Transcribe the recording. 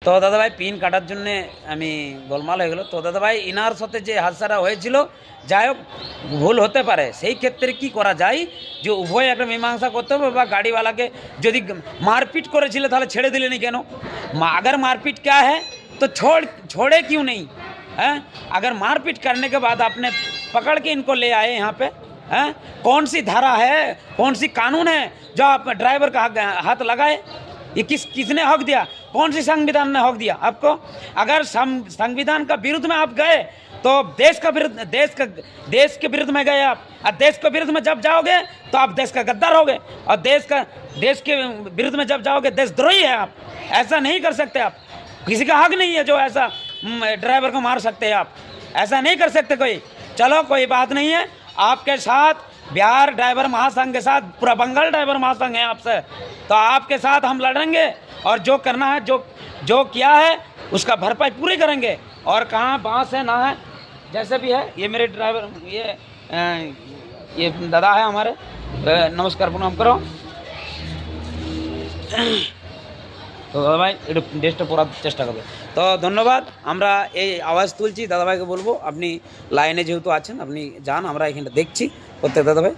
তো দাদাভাই পিন কাটার জন্যে আমি গোলমাল হয়ে গেলো। তো দাদাভাই ইনার সাথে যে হাদসাটা হয়েছিল, যাই হোক ভুল হতে পারে, সেই ক্ষেত্রে কি করা যায় যে উভয় একটা মীমাংসা করতে হবে, বা গাড়িওয়ালাকে যদি মারপিট করেছিল তাহলে ছেড়ে দিলেনি কেন? अगर मारपीट क्या है तो छोड़े क्यों नहीं हैं? अगर मारपीट करने के बाद आपने पकड़ के इनको ले आए यहाँ पे हैं, कौन सी धारा है, कौन सी कानून है जो आप ड्राइवर का हाथ लगाए? ये किसने हक दिया? कौन सी संविधान ने हक दिया आपको? अगर संविधान का विरुद्ध में आप गए तो देश के विरुद्ध में गए आप, और देश के विरुद्ध में जब जाओगे तो आप देश का गद्दार होगे, और देश के विरुद्ध में जब जाओगे देशद्रोही है आप। ऐसा नहीं कर सकते आप, किसी का हक नहीं है जो ऐसा ड्राइवर को मार सकते हैं आप, ऐसा नहीं कर सकते कोई। चलो कोई बात नहीं है, आपके साथ बिहार ड्राइवर महासंघ के साथ पूरा बंगाल ड्राइवर महासंघ है आपसे, तो आपके साथ हम लड़ेंगे, और जो करना है, जो किया है उसका भरपाई पूरी करेंगे। और कहाँ बांस है ना है, जैसे भी है, ये मेरे ड्राइवर ये दादा है हमारे, नमस्कार प्रणाम करो। তো দাদাভাই একটু ড্রেসটা পরার চেষ্টা করবে। তো ধন্যবাদ, আমরা এই আওয়াজ তুলছি, দাদাভাইকে বলবো আপনি লাইনে যেহেতু আছেন আপনি যান, আমরা এখানটা দেখছি প্রত্যেক দাদাভাই।